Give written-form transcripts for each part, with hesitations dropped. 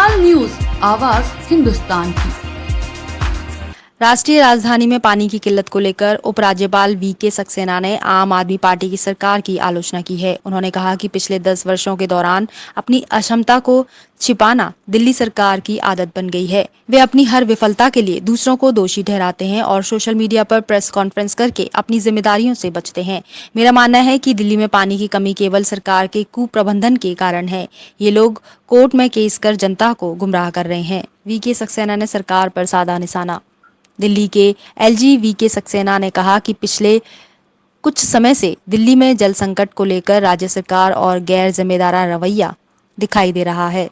तत्काल न्यूज, आवाज हिंदुस्तान की। राष्ट्रीय राजधानी में पानी की किल्लत को लेकर उपराज्यपाल वीके सक्सेना ने आम आदमी पार्टी की सरकार की आलोचना की है। उन्होंने कहा कि पिछले 10 वर्षों के दौरान अपनी अक्षमता को छिपाना दिल्ली सरकार की आदत बन गई है। वे अपनी हर विफलता के लिए दूसरों को दोषी ठहराते हैं और सोशल मीडिया पर प्रेस कॉन्फ्रेंस करके अपनी जिम्मेदारियों से बचते हैं। मेरा मानना है कि दिल्ली में पानी की कमी केवल सरकार के कुप्रबंधन के कारण है। ये लोग कोर्ट में केस कर जनता को गुमराह कर रहे हैं। वीके सक्सेना ने सरकार पर साधा निशाना। दिल्ली के एलजी वीके सक्सेना ने कहा कि पिछले कुछ समय से दिल्ली में जल संकट को लेकर राज्य सरकार और गैर जिम्मेदारा रवैया दिखाई दे रहा है।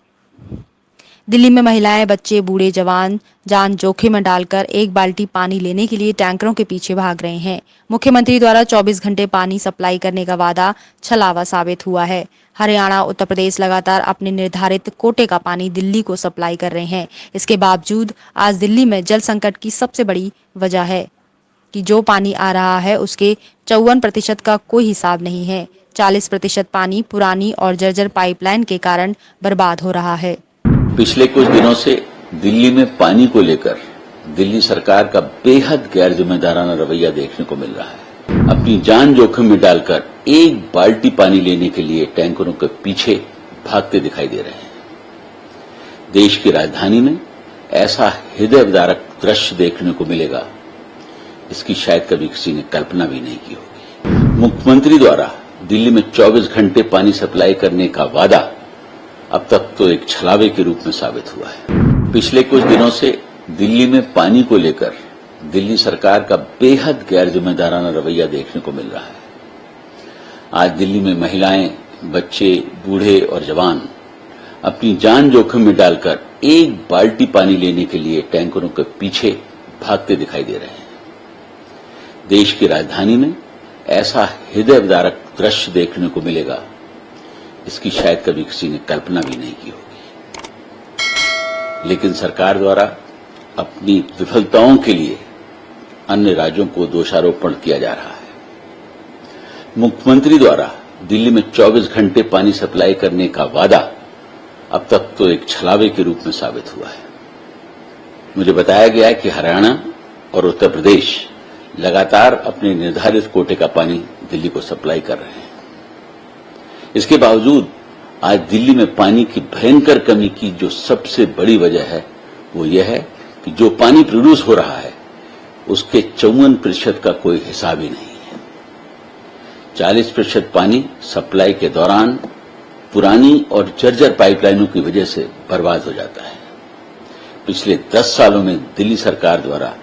दिल्ली में महिलाएं, बच्चे, बूढ़े, जवान जान जोखिम में डालकर एक बाल्टी पानी लेने के लिए टैंकरों के पीछे भाग रहे हैं। मुख्यमंत्री द्वारा 24 घंटे पानी सप्लाई करने का वादा छलावा साबित हुआ है। हरियाणा, उत्तर प्रदेश लगातार अपने निर्धारित कोटे का पानी दिल्ली को सप्लाई कर रहे हैं। इसके बावजूद आज दिल्ली में जल संकट की सबसे बड़ी वजह है कि जो पानी आ रहा है उसके 54% का कोई हिसाब नहीं है। 40% पानी पुरानी और जर्जर पाइपलाइन के कारण बर्बाद हो रहा है। पिछले कुछ दिनों से दिल्ली में पानी को लेकर दिल्ली सरकार का बेहद गैर जिम्मेदाराना रवैया देखने को मिल रहा है। अपनी जान जोखिम में डालकर एक बाल्टी पानी लेने के लिए टैंकरों के पीछे भागते दिखाई दे रहे हैं। देश की राजधानी में ऐसा हृदय विदारक दृश्य देखने को मिलेगा, इसकी शायद कभी किसी ने कल्पना भी नहीं की होगी। मुख्यमंत्री द्वारा दिल्ली में 24 घंटे पानी सप्लाई करने का वादा अब तक तो एक छलावे के रूप में साबित हुआ है। पिछले कुछ दिनों से दिल्ली में पानी को लेकर दिल्ली सरकार का बेहद गैर जिम्मेदाराना रवैया देखने को मिल रहा है। आज दिल्ली में महिलाएं, बच्चे, बूढ़े और जवान अपनी जान जोखिम में डालकर एक बाल्टी पानी लेने के लिए टैंकरों के पीछे भागते दिखाई दे रहे हैं। देश की राजधानी में ऐसा हृदय विदारक दृश्य देखने को मिलेगा, इसकी शायद कभी किसी ने कल्पना भी नहीं की होगी। लेकिन सरकार द्वारा अपनी विफलताओं के लिए अन्य राज्यों को दोषारोपण किया जा रहा है। मुख्यमंत्री द्वारा दिल्ली में 24 घंटे पानी सप्लाई करने का वादा अब तक तो एक छलावे के रूप में साबित हुआ है। मुझे बताया गया है कि हरियाणा और उत्तर प्रदेश लगातार अपने निर्धारित कोटे का पानी दिल्ली को सप्लाई कर रहे हैं। इसके बावजूद आज दिल्ली में पानी की भयंकर कमी की जो सबसे बड़ी वजह है वो यह है कि जो पानी प्रोड्यूस हो रहा है उसके 54% का कोई हिसाब ही नहीं है। 40% पानी सप्लाई के दौरान पुरानी और जर्जर पाइपलाइनों की वजह से बर्बाद हो जाता है। पिछले 10 सालों में दिल्ली सरकार द्वारा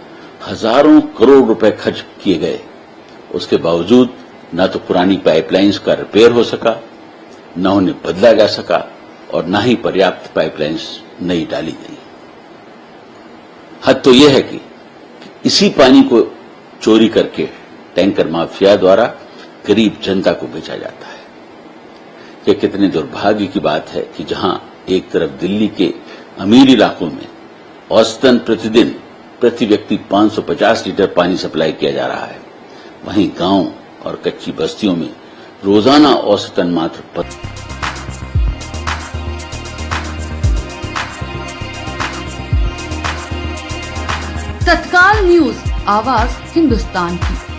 हजारों करोड़ रुपए खर्च किए गए, उसके बावजूद न तो पुरानी पाइपलाइंस का रिपेयर हो सका, न उन्हें बदला जा सका और न ही पर्याप्त पाइपलाइंस नई डाली गई। हद तो यह है कि इसी पानी को चोरी करके टैंकर माफिया द्वारा गरीब जनता को बेचा जाता है। यह कितने दुर्भाग्य की बात है कि जहां एक तरफ दिल्ली के अमीर इलाकों में औसतन प्रतिदिन प्रति व्यक्ति 550 लीटर पानी सप्लाई किया जा रहा है, वहीं गांव और कच्ची बस्तियों में रोजाना औसतन मात्र तत्काल न्यूज, आवाज हिंदुस्तान की।